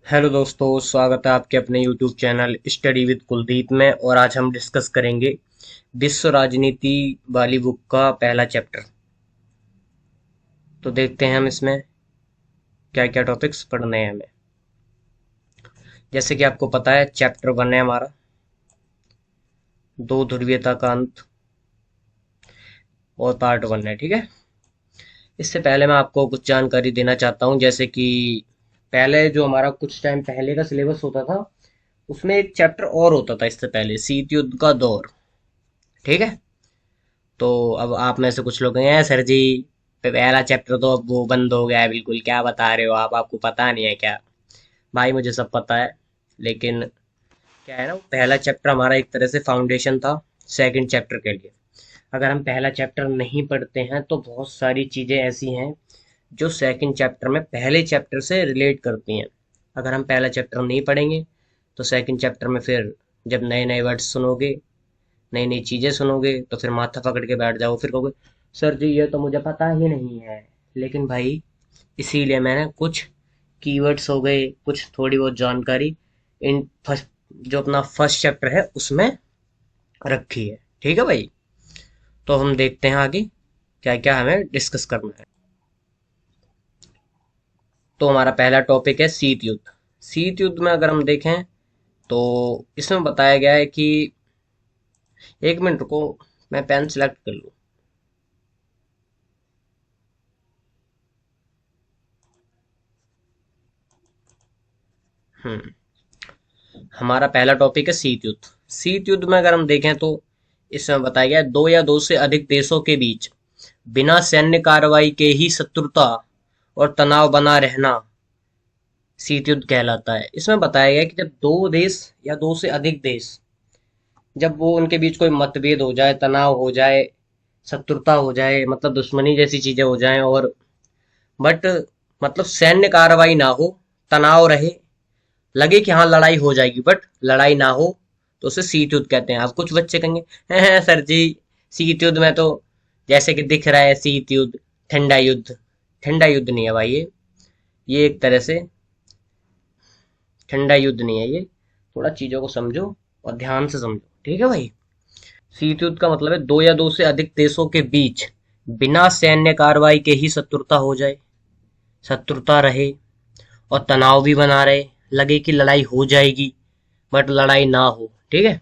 Hello दोस्तों, स्वागत है आपके अपने YouTube channel study with Kuldeep में। और आज हम डिस्कस करेंगे विश्व राजनीति वाली बुक का पहला चैप्टर। तो देखते हैं हम इसमें क्या क्या टॉपिक्स पढ़ने हैं हमें। जैसे कि आपको पता है, चैप्टर 1 है हमारा, दो ध्रुवीयता का अंत, और पार्ट 1 है। ठीक है। इससे पहले मैं आपको कुछ जानकारी देना चाहता हूँ। जैसे कि पहले जो हमारा कुछ टाइम पहले का सिलेबस होता था, उसमें एक चैप्टर और होता था इससे पहले, शीत युद्ध का दौर। ठीक है। तो अब आप में से कुछ लोग हैं, सर जी पहला चैप्टर तो अब वो बंद हो गया है, बिल्कुल क्या बता रहे हो आप, आपको पता नहीं है क्या? भाई मुझे सब पता है, लेकिन क्या है ना, पहला चैप्टर हमारा एक तरह से फाउंडेशन था सेकंड चैप्टर के लिए। अगर हम पहला चैप्टर नहीं पढ़ते हैं तो बहुत सारी चीजें ऐसी हैं जो सेकंड चैप्टर में पहले चैप्टर से रिलेट करती हैं। अगर हम पहला चैप्टर नहीं पढ़ेंगे तो सेकंड चैप्टर में फिर जब नए नए वर्ड्स सुनोगे, नई नई चीजें सुनोगे, तो फिर माथा पकड़ के बैठ जाओ, फिर कहोगे सर जी ये तो मुझे पता ही नहीं है। लेकिन भाई, इसीलिए मैंने कुछ कीवर्ड्स हो गए, कुछ थोड़ी बहुत जानकारी इन फर्स्ट, जो अपना फर्स्ट चैप्टर है उसमें रखी है। ठीक है भाई। तो हम देखते हैं आगे क्या क्या हमें डिस्कस करना है। तो हमारा पहला टॉपिक है शीत युद्ध। शीत युद्ध में अगर हम देखें तो इसमें बताया गया है कि, एक मिनट रुको, मैं पेन सिलेक्ट कर लूँ। हम्म हमारा पहला टॉपिक है शीत युद्ध। शीत युद्ध में अगर हम देखें तो इसमें बताया गया है, दो या दो से अधिक देशों के बीच बिना सैन्य कार्रवाई के ही शत्रुता और तनाव बना रहना शीत युद्ध कहलाता है। इसमें बताया गया है कि जब दो देश या दो से अधिक देश, जब वो उनके बीच कोई मतभेद हो जाए, तनाव हो जाए, शत्रुता हो जाए, मतलब दुश्मनी जैसी चीजें हो जाएं, और बट मतलब सैन्य कार्रवाई ना हो, तनाव रहे, लगे कि हाँ लड़ाई हो जाएगी बट लड़ाई ना हो, तो उसे शीत युद्ध कहते हैं। अब कुछ बच्चे कहेंगे हैं सर जी शीत युद्ध में तो जैसे कि दिख रहा है शीत युद्ध, ठंडा युद्ध। ठंडा युद्ध नहीं है भाई ये एक तरह से ठंडा युद्ध नहीं है ये। थोड़ा चीजों को समझो और ध्यान से समझो। ठीक है भाई। शीत युद्ध का मतलब है दो या दो से अधिक देशों के बीच बिना सैन्य कार्रवाई के ही शत्रुता हो जाए, शत्रुता रहे, और तनाव भी बना रहे, लगे कि लड़ाई हो जाएगी बट लड़ाई ना हो। ठीक है।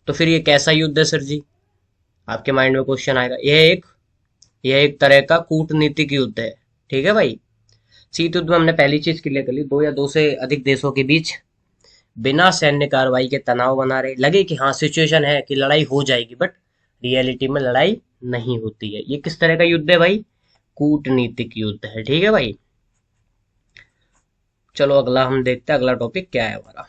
तो फिर ये कैसा युद्ध है सर जी? आपके माइंड में क्वेश्चन आएगा। यह एक तरह का कूटनीतिक युद्ध है। ठीक है भाई। शीत युद्ध में हमने पहली चीज क्लियर कर ली, दो या दो से अधिक देशों के बीच बिना सैन्य कार्रवाई के तनाव बना रहे, लगे कि हाँ सिचुएशन है कि लड़ाई हो जाएगी बट रियलिटी में लड़ाई नहीं होती है। ये किस तरह का युद्ध है भाई? कूटनीतिक युद्ध है। ठीक है भाई। चलो अगला हम देखते हैं, अगला टॉपिक क्या है हमारा।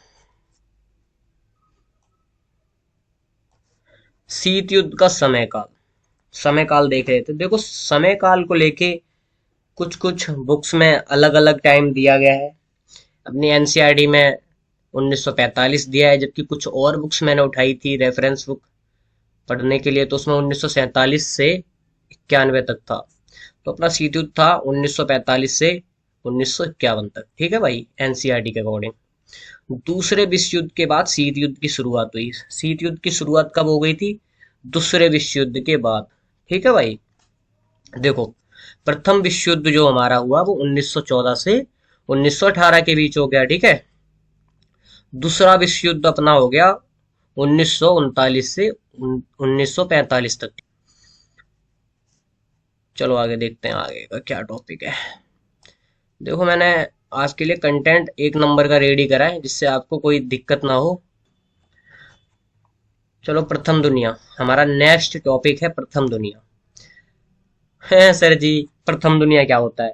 शीत युद्ध का समय काल। समय काल देख रहे थे, देखो समय काल को लेके कुछ कुछ बुक्स में अलग अलग टाइम दिया गया है। अपनी एनसीईआरटी में 1945 दिया है, जबकि कुछ और बुक्स मैंने उठाई थी रेफरेंस बुक पढ़ने के लिए, तो उसमें 1947 से 91 तक था। तो अपना शीत युद्ध था 1945 से 1951 तक। ठीक है भाई, एनसीईआरटी के अकॉर्डिंग। दूसरे विश्व युद्ध के बाद शीत युद्ध की शुरुआत हुई। शीत युद्ध की शुरुआत कब हो गई थी? दूसरे विश्व युद्ध के बाद। ठीक है भाई। देखो, प्रथम विश्व युद्ध जो हमारा हुआ वो 1914 से 1918 के बीच हो गया। ठीक है। दूसरा विश्व युद्ध अपना हो गया 1939 से 1945 तक। चलो आगे देखते हैं आगे का क्या टॉपिक है। देखो मैंने आज के लिए कंटेंट एक नंबर का रेडी करा है, जिससे आपको कोई दिक्कत ना हो। चलो, प्रथम दुनिया हमारा नेक्स्ट टॉपिक है। प्रथम दुनिया है सर जी, प्रथम दुनिया क्या होता है?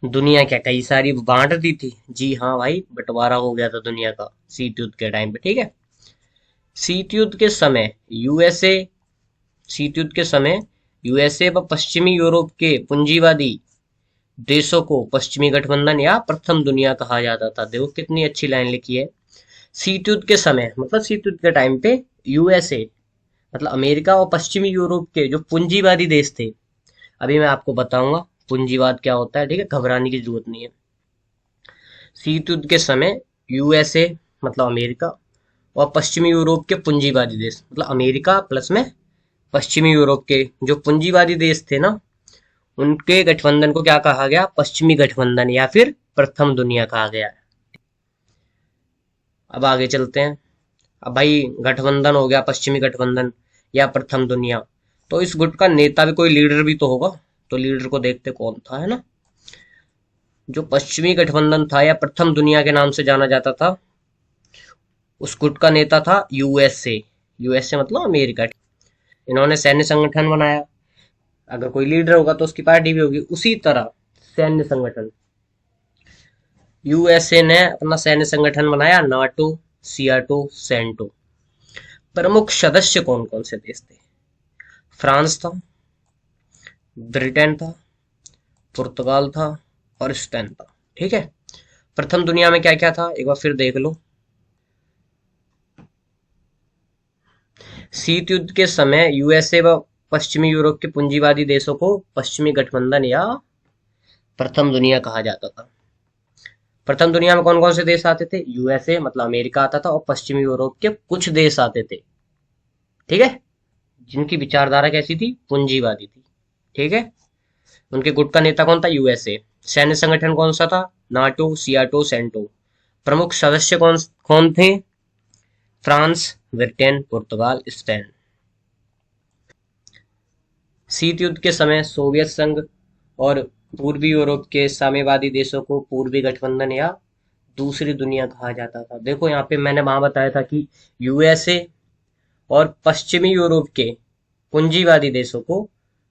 दुनिया क्या कई सारी बांट दी थी? जी हाँ भाई, बंटवारा हो गया था दुनिया का शीत युद्ध के टाइम पे। ठीक है। शीत युद्ध के समय यूएसए शीत युद्ध के समय यूएसए व पश्चिमी यूरोप के पूंजीवादी देशों को पश्चिमी गठबंधन या प्रथम दुनिया कहा जाता था। देखो कितनी अच्छी लाइन लिखी है। शीत युद्ध के समय मतलब शीत युद्ध के टाइम पे यूएसए मतलब अमेरिका और पश्चिमी यूरोप के जो पूंजीवादी देश थे, अभी मैं आपको बताऊंगा पूंजीवाद क्या होता है। ठीक है, घबराने की जरूरत नहीं है। शीत युद्ध के समय यूएसए मतलब अमेरिका और पश्चिमी यूरोप के पूंजीवादी देश मतलब अमेरिका प्लस में पश्चिमी यूरोप के जो पूंजीवादी देश थे ना, उनके गठबंधन को क्या कहा गया? पश्चिमी गठबंधन या फिर प्रथम दुनिया कहा गया। अब आगे चलते हैं। अब भाई गठबंधन हो गया, पश्चिमी गठबंधन या प्रथम दुनिया, तो इस गुट का नेता भी कोई लीडर भी तो होगा। तो लीडर को देखते कौन था, है ना। जो पश्चिमी गठबंधन था या प्रथम दुनिया के नाम से जाना जाता था, उस गुट का नेता था यूएसए। यूएसए मतलब अमेरिका। इन्होंने सैन्य संगठन बनाया। अगर कोई लीडर होगा तो उसकी पार्टी भी होगी। उसी तरह सैन्य संगठन, यूएसए ने अपना सैन्य संगठन बनाया, नाटो, सियाटो, सेंटो। प्रमुख सदस्य कौन कौन से देश थे? फ्रांस था, ब्रिटेन था, पुर्तगाल था और स्पेन था। ठीक है। प्रथम दुनिया में क्या क्या था एक बार फिर देख लो। शीत युद्ध के समय यूएसए व पश्चिमी यूरोप के पूंजीवादी देशों को पश्चिमी गठबंधन या प्रथम दुनिया कहा जाता था। प्रथम दुनिया में कौन कौन से देश आते थे? यूएसए मतलब अमेरिका आता था और पश्चिमी यूरोप के कुछ देश आते थे। ठीक है। जिनकी विचारधारा कैसी थी? पूंजीवादी थी। ठीक है। उनके गुट का नेता कौन था? यूएसए। सैन्य संगठन कौन सा था? NATO, SEATO, CENTO. प्रमुख सदस्य कौन कौन थे? फ्रांस, ब्रिटेन, पुर्तगाल, स्पेन। शीत युद्ध के समय सोवियत संघ और पूर्वी यूरोप के साम्यवादी देशों को पूर्वी गठबंधन या दूसरी दुनिया कहा जाता था। देखो यहाँ पे मैंने वहां बताया था कि यूएसए और पश्चिमी यूरोप के पूंजीवादी देशों को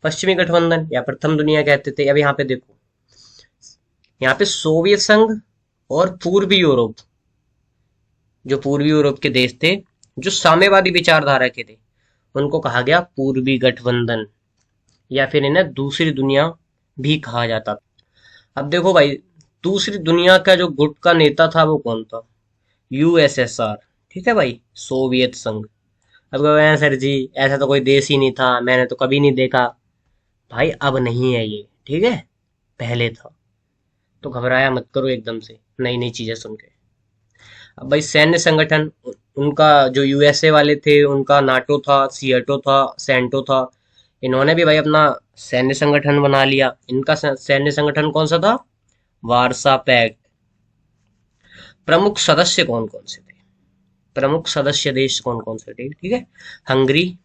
पश्चिमी गठबंधन या प्रथम दुनिया कहते थे। अब यहाँ पे देखो, यहाँ पे सोवियत संघ और पूर्वी यूरोप, जो पूर्वी यूरोप के देश थे जो साम्यवादी विचारधारा के थे, उनको कहा गया पूर्वी गठबंधन या फिर इन्हें दूसरी दुनिया भी कहा जाता था। अब देखो भाई, दूसरी दुनिया का जो गुट का नेता था वो कौन था? यूएसएसआर। ठीक है भाई, सोवियत संघ। अब कहोगे, सर जी ऐसा तो कोई देश ही नहीं था, मैंने तो कभी नहीं देखा। भाई अब नहीं है ये, ठीक है, पहले था। तो घबराया मत करो एकदम से नई नई चीजें सुन के। अब भाई सैन्य संगठन, उनका जो यूएसए वाले थे उनका नाटो था, सियाटो था, सेंटो था। इन्होंने भी भाई अपना सैन्य संगठन बना लिया। इनका सैन्य संगठन कौन सा था? Warsaw Pact. प्रमुख सदस्य कौन कौन से थे? प्रमुख सदस्य देश कौन कौन से थे? ठीक है, हंगरी,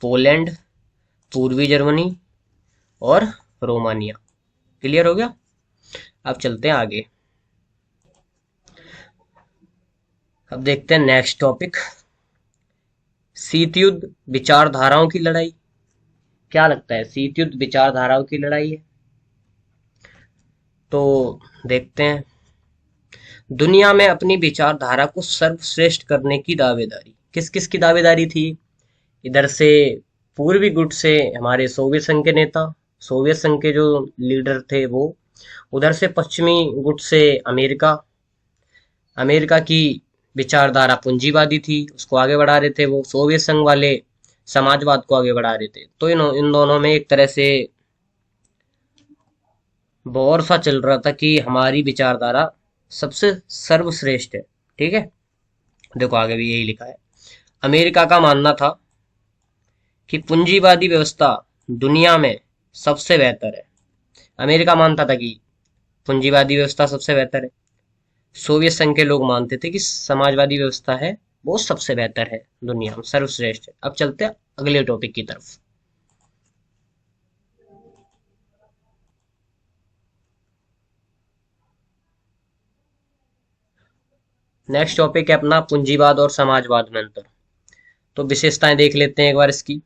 पोलैंड, पूर्वी जर्मनी और रोमानिया। क्लियर हो गया। अब चलते हैं आगे। अब देखते हैं नेक्स्ट टॉपिक, शीत युद्ध विचारधाराओं की लड़ाई। क्या लगता है, शीत युद्ध विचारधाराओं की लड़ाई है? तो देखते हैं। दुनिया में अपनी विचारधारा को सर्वश्रेष्ठ करने की दावेदारी, किस किस की दावेदारी थी? इधर से पूर्वी गुट से हमारे सोवियत संघ के नेता, सोवियत संघ के जो लीडर थे वो। उधर से पश्चिमी गुट से अमेरिका, अमेरिका की विचारधारा पूंजीवादी थी, उसको आगे बढ़ा रहे थे वो। सोवियत संघ वाले समाजवाद को आगे बढ़ा रहे थे। तो इन दोनों में एक तरह से वॉर सा चल रहा था कि हमारी विचारधारा सबसे सर्वश्रेष्ठ है। ठीक है। देखो आगे भी यही लिखा है। अमेरिका का मानना था कि पूंजीवादी व्यवस्था दुनिया में सबसे बेहतर है। अमेरिका मानता था कि पूंजीवादी व्यवस्था सबसे बेहतर है। सोवियत संघ के लोग मानते थे कि समाजवादी व्यवस्था है वो सबसे बेहतर है, दुनिया में सर्वश्रेष्ठ है। अब चलते हैं अगले टॉपिक की तरफ। नेक्स्ट टॉपिक है अपना पूंजीवाद और समाजवाद में अंतर। तो विशेषताएं देख लेते हैं एक बार इसकी।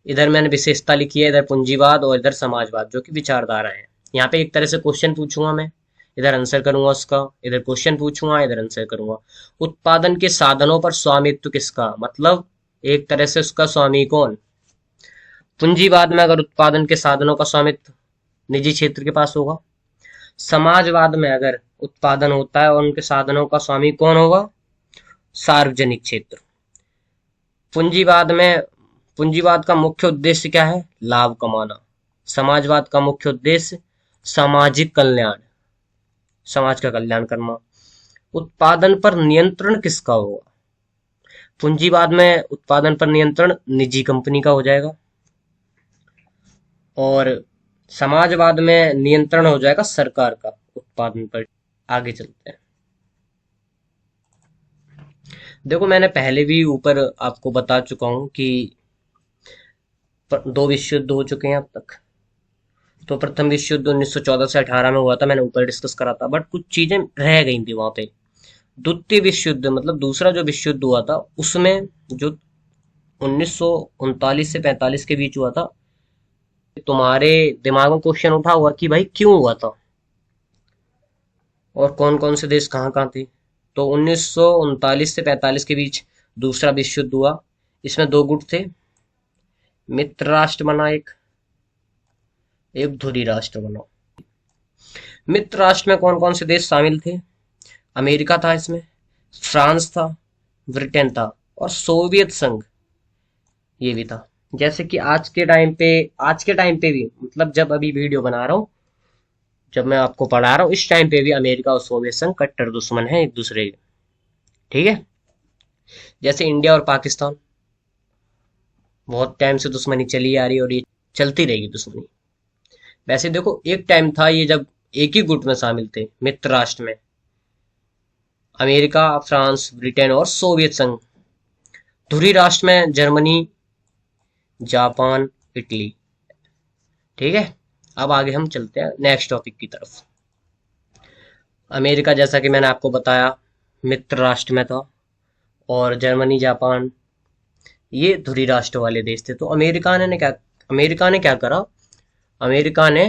इधर मैंने विशेषता लिखी है, इधर पूंजीवाद और इधर समाजवाद, जो कि विचारधारा है। यहाँ पे एक तरह से क्वेश्चन पूछूंगा मैं, इधर आंसर करूंगा उसका, इधर क्वेश्चन पूछूंगा, इधर आंसर करूंगा। उत्पादन के साधनों पर स्वामित्व किसका? मतलब एक तरह से उसका स्वामी कौन? पूंजीवाद में अगर उत्पादन के साधनों का स्वामित्व निजी क्षेत्र के पास होगा, समाजवाद में अगर उत्पादन होता है और उनके साधनों का स्वामी कौन होगा? सार्वजनिक क्षेत्र। पूंजीवाद में, पूंजीवाद का मुख्य उद्देश्य क्या है? लाभ कमाना। समाजवाद का मुख्य उद्देश्य सामाजिक कल्याण। समाज का कल्याण करना। उत्पादन पर नियंत्रण किसका होगा? पूंजीवाद में उत्पादन पर नियंत्रण निजी कंपनी का हो जाएगा, और समाजवाद में नियंत्रण हो जाएगा सरकार का उत्पादन पर। आगे चलते हैं। देखो, मैंने पहले भी ऊपर आपको बता चुका हूं कि दो विश्व युद्ध हो चुके हैं अब तक। तो प्रथम विश्व युद्ध 1914 से 18 में हुआ था, मैंने ऊपर डिस्कस करा था, बट कुछ चीजें रह गई थी वहां पे। द्वितीय विश्व युद्ध मतलब दूसरा जो विश्व युद्ध हुआ था, उसमें जो 1939 से 45 के बीच हुआ था, तुम्हारे दिमाग में क्वेश्चन उठा हुआ कि भाई क्यों हुआ था और कौन कौन से देश कहाँ कहाँ थे। तो 1939 से 45 के बीच दूसरा विश्व युद्ध हुआ। इसमें दो गुट थे, मित्र राष्ट्र बना एक, एक धुरी राष्ट्र बना। मित्र राष्ट्र में कौन कौन से देश शामिल थे? अमेरिका था इसमें, फ्रांस था, ब्रिटेन था, और सोवियत संघ ये भी था। जैसे कि आज के टाइम पे भी, मतलब जब अभी वीडियो बना रहा हूँ, जब मैं आपको पढ़ा रहा हूँ, इस टाइम पे भी अमेरिका और सोवियत संघ कट्टर दुश्मन है एक दूसरे के। ठीक है। जैसे इंडिया और पाकिस्तान, बहुत टाइम से दुश्मनी चली आ रही है और ये चलती रहेगी दुश्मनी। वैसे देखो, एक टाइम था ये जब एक ही गुट में शामिल थे मित्र राष्ट्र में, अमेरिका, फ्रांस, ब्रिटेन और सोवियत संघ। धुरी राष्ट्र में जर्मनी, जापान, इटली। ठीक है। अब आगे हम चलते हैं नेक्स्ट टॉपिक की तरफ। अमेरिका, जैसा कि मैंने आपको बताया, मित्र राष्ट्र में था, और जर्मनी, जापान ये धुरी राष्ट्र वाले देश थे। तो अमेरिका ने क्या करा? अमेरिका ने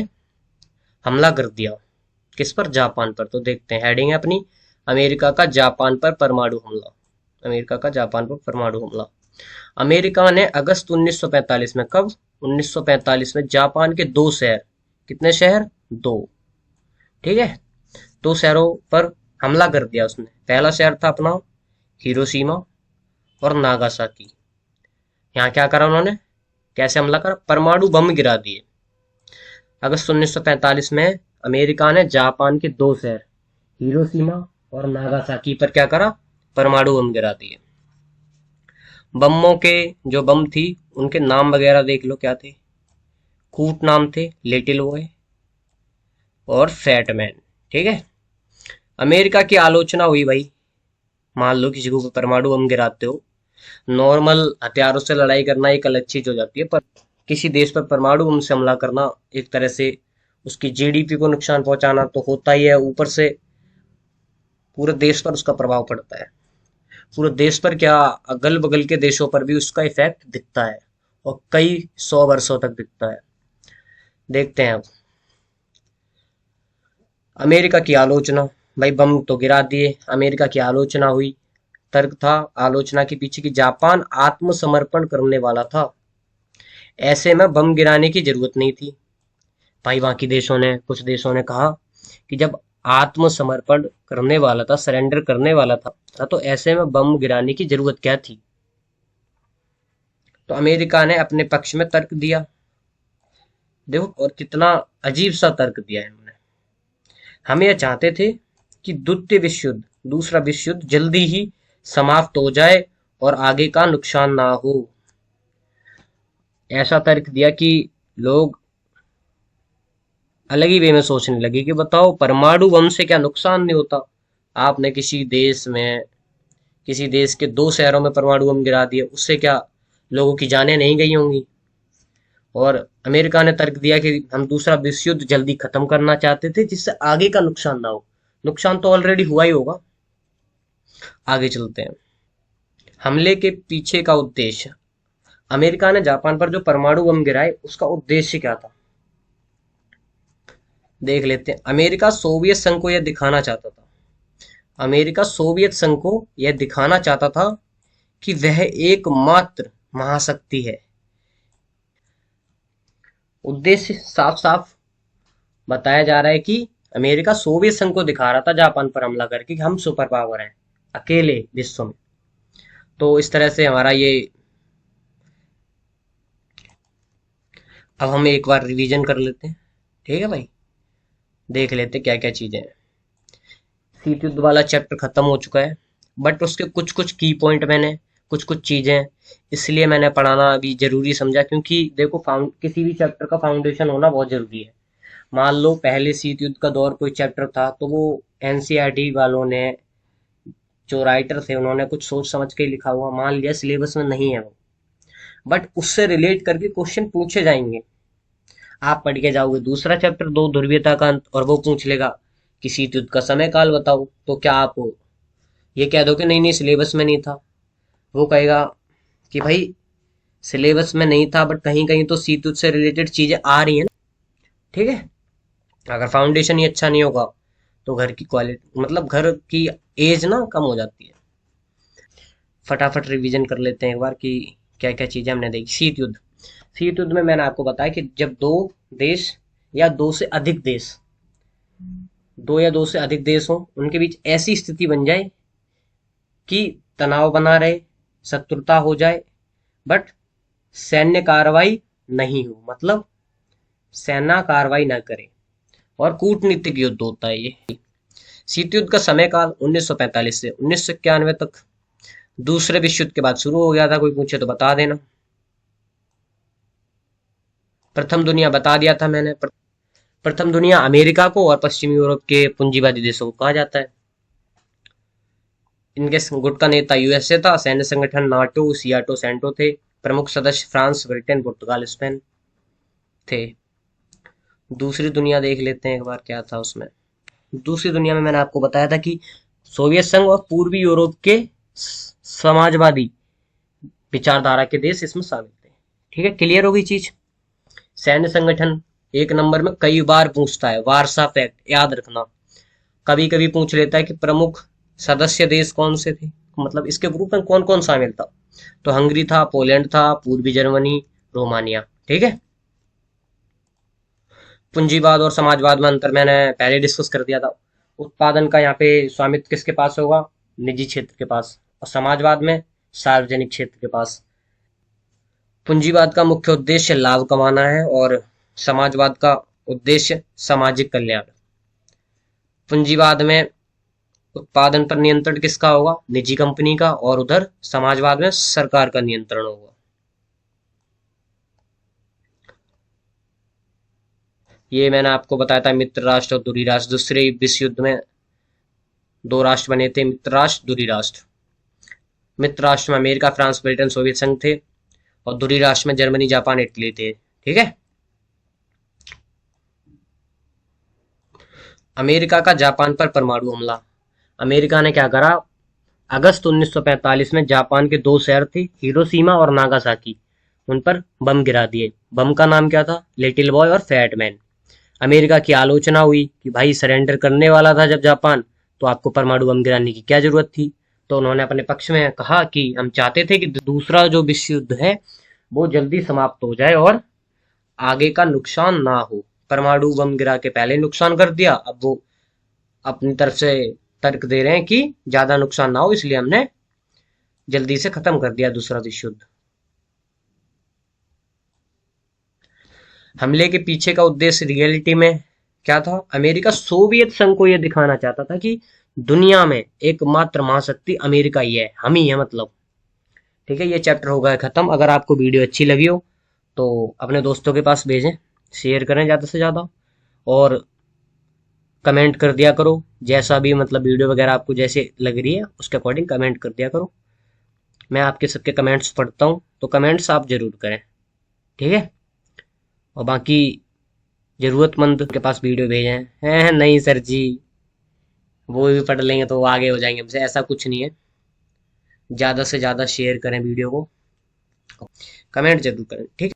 हमला कर दिया। किस पर? जापान पर। तो देखते हैं, हेडिंग है अपनी, अमेरिका का जापान पर परमाणु हमला। अमेरिका का जापान पर परमाणु हमला। अमेरिका ने अगस्त 1945 में, कब? 1945 में जापान के दो शहर, कितने शहर? दो। ठीक है। दो शहरों पर हमला कर दिया उसने। पहला शहर था अपना हिरोशिमा और नागासाकी। यहाँ क्या करा उन्होंने? कैसे हमला करा? परमाणु बम गिरा दिए। अगस्त 1945 में अमेरिका ने जापान के दो शहर हिरोशिमा और नागासाकी पर क्या करा? परमाणु बम गिरा दिए। बमों के जो बम थी, उनके नाम वगैरह देख लो क्या थे। कूट नाम थे, लिटिल बॉय और फैट मैन। ठीक है। अमेरिका की आलोचना हुई भाई। मान लो किसी को परमाणु बम गिराते हो, नॉर्मल हथियारों से लड़ाई करना एक अलग चीज हो जाती है, पर किसी देश पर परमाणु बम से हमला करना एक तरह से उसकी जीडीपी को नुकसान पहुंचाना तो होता ही है, ऊपर से पूरे देश पर उसका प्रभाव पड़ता है। पूरे देश पर क्या, अगल बगल के देशों पर भी उसका इफेक्ट दिखता है, और कई 100 वर्षों तक दिखता है। देखते हैं अब अमेरिका की आलोचना। भाई बम तो गिरा दिए, अमेरिका की आलोचना हुई। तर्क था आलोचना के पीछे कि जापान आत्मसमर्पण करने वाला था, ऐसे में बम गिराने की जरूरत नहीं थी। भाई बाकी देशों ने, कुछ देशों ने कहा कि जब आत्मसमर्पण करने वाला था, सरेंडर करने वाला था, तो ऐसे में बम गिराने की जरूरत क्या थी? तो अमेरिका ने अपने पक्ष में तर्क दिया। देखो, और कितना अजीब सा तर्क दिया इन्होंने। हम यह चाहते थे कि द्वितीय विश्व युद्ध, दूसरा विश्व युद्ध जल्दी ही समाप्त हो जाए और आगे का नुकसान ना हो। ऐसा तर्क दिया कि लोग अलग ही वे में सोचने लगे कि बताओ, परमाणु बम से क्या नुकसान नहीं होता? आपने किसी देश के दो शहरों में परमाणु बम गिरा दिया, उससे क्या लोगों की जानें नहीं गई होंगी? और अमेरिका ने तर्क दिया कि हम दूसरा विश्व युद्ध जल्दी खत्म करना चाहते थे, जिससे आगे का नुकसान ना हो। नुकसान तो ऑलरेडी हुआ ही होगा। आगे चलते हैं। हमले के पीछे का उद्देश्य। अमेरिका ने जापान पर जो परमाणु बम गिराए, उसका उद्देश्य क्या था? देख लेते हैं। अमेरिका सोवियत संघ को यह दिखाना चाहता था कि वह एकमात्र महाशक्ति है। उद्देश्य साफ साफ बताया जा रहा है कि अमेरिका सोवियत संघ को दिखा रहा था जापान पर हमला करके कि हम सुपर पावर हैं अकेले विश्व में। तो इस तरह से हमारा ये, अब हम एक बार रिवीजन कर लेते हैं। ठीक है भाई, देख लेते क्या क्या चीजें हैं। शीत युद्ध वाला चैप्टर खत्म हो चुका है, बट उसके कुछ कुछ की पॉइंट मैंने, कुछ कुछ चीजें इसलिए मैंने पढ़ाना अभी जरूरी समझा, क्योंकि देखो फाउंड किसी भी चैप्टर का फाउंडेशन होना बहुत जरूरी है। मान लो पहले शीत युद्ध का दौर कोई चैप्टर था, तो वो एनसीईआरटी वालों ने, जो राइटर थे, उन्होंने कुछ सोच समझ के लिखा हुआ, मान लिया सिलेबस में नहीं है वो, बट उससे रिलेट करके क्वेश्चन पूछे जाएंगे। आप पढ़ के जाओगे दूसरा चैप्टर, दो ध्रुवीयता का अंत, और वो पूछ लेगा कि शीत युद्ध का समय काल बताओ, तो क्या आप ये कह दो कि नहीं नहीं सिलेबस में नहीं था? वो कहेगा कि भाई सिलेबस में नहीं था, बट कहीं कहीं तो शीत युद्ध से रिलेटेड चीजें आ रही हैं। ठीक है। अगर फाउंडेशन ही अच्छा नहीं होगा तो घर की क्वालिटी, मतलब घर की एज ना कम हो जाती है। फटाफट रिवीजन कर लेते हैं एक बार कि क्या क्या चीजें हमने देखी। शीत युद्ध, शीत युद्ध में मैंने आपको बताया कि जब दो देश या दो से अधिक देश, दो या दो से अधिक देश हो, उनके बीच ऐसी स्थिति बन जाए कि तनाव बना रहे, शत्रुता हो जाए, बट सैन्य कार्रवाई नहीं हो, मतलब सेना कार्रवाई ना करे, और कूटनीतिक युद्ध होता है ये। शीत युद्ध का समय काल 1945 से 1991 तक, दूसरे विश्व युद्ध के बाद शुरू हो गया था। कोई पूछे तो बता देना। प्रथम दुनिया बता दिया था मैंने। प्रथम दुनिया अमेरिका को और पश्चिमी यूरोप के पूंजीवादी देशों को कहा जाता है। इनके गुट का नेता यूएसए था। सैन्य संगठन नाटो, सियाटो, सेंटो थे। प्रमुख सदस्य फ्रांस, ब्रिटेन, पुर्तगाल, स्पेन थे। दूसरी दुनिया देख लेते हैं एक बार क्या था उसमें। दूसरी दुनिया में मैंने आपको बताया था कि सोवियत संघ और पूर्वी यूरोप के समाजवादी विचारधारा के देश इसमें शामिल थे। ठीक है, क्लियर हो गई चीज। सैन्य संगठन एक नंबर में कई बार पूछता है, वारसा पैक्ट याद रखना। कभी कभी पूछ लेता है कि प्रमुख सदस्य देश कौन से थे, मतलब इसके ग्रुप में कौन कौन शामिल था। तो हंगरी था, पोलैंड था, पूर्वी जर्मनी, रोमानिया। ठीक है। पूंजीवाद और समाजवाद में अंतर मैंने पहले डिस्कस कर दिया था। उत्पादन का यहाँ पे स्वामित्व किसके पास होगा? निजी क्षेत्र के पास। और समाजवाद में सार्वजनिक क्षेत्र के पास। पूंजीवाद का मुख्य उद्देश्य लाभ कमाना है, और समाजवाद का उद्देश्य सामाजिक कल्याण। पूंजीवाद में उत्पादन पर नियंत्रण किसका होगा? निजी कंपनी का। और उधर समाजवाद में सरकार का नियंत्रण होगा। ये मैंने आपको बताया था मित्र राष्ट्र और दूरी राष्ट्र। दूसरे विश्व युद्ध में दो राष्ट्र बने थे, मित्र राष्ट्र, दूरी राष्ट्र। मित्र राष्ट्र में अमेरिका, फ्रांस, ब्रिटेन, सोवियत संघ थे, और दूरी राष्ट्र में जर्मनी, जापान, इटली थे। ठीक है। अमेरिका का जापान पर परमाणु हमला। अमेरिका ने क्या करा? अगस्त 1945 में जापान के दो शहर थे, हिरोशिमा और नागासाकी, उन पर बम गिरा दिए। बम का नाम क्या था? लिटिल बॉय और फैट मैन। अमेरिका की आलोचना हुई कि भाई सरेंडर करने वाला था जब जापान, तो आपको परमाणु बम गिराने की क्या जरूरत थी? तो उन्होंने अपने पक्ष में कहा कि हम चाहते थे कि दूसरा जो विश्व युद्ध है वो जल्दी समाप्त हो जाए और आगे का नुकसान ना हो। परमाणु बम गिरा के पहले नुकसान कर दिया, अब वो अपनी तरफ से तर्क दे रहे हैं कि ज्यादा नुकसान ना हो, इसलिए हमने जल्दी से खत्म कर दिया दूसरा विश्व युद्ध। हमले के पीछे का उद्देश्य रियलिटी में क्या था? अमेरिका सोवियत संघ को यह दिखाना चाहता था कि दुनिया में एकमात्र महाशक्ति अमेरिका ही है, हम ही है मतलब। ठीक है, ये चैप्टर हो गया खत्म। अगर आपको वीडियो अच्छी लगी हो तो अपने दोस्तों के पास भेजें, शेयर करें ज़्यादा से ज़्यादा, और कमेंट कर दिया करो। जैसा भी मतलब वीडियो वगैरह आपको जैसे लग रही है उसके अकॉर्डिंग कमेंट कर दिया करो। मैं आपके सबके कमेंट्स पढ़ता हूँ, तो कमेंट्स आप जरूर करें। ठीक है। और बाकी जरूरतमंद के पास वीडियो भेजें। हैं नहीं सर जी, वो भी पढ़ लेंगे तो वो आगे हो जाएंगे हमसे, ऐसा कुछ नहीं है। ज़्यादा से ज़्यादा शेयर करें वीडियो को, कमेंट जरूर करें। ठीक है।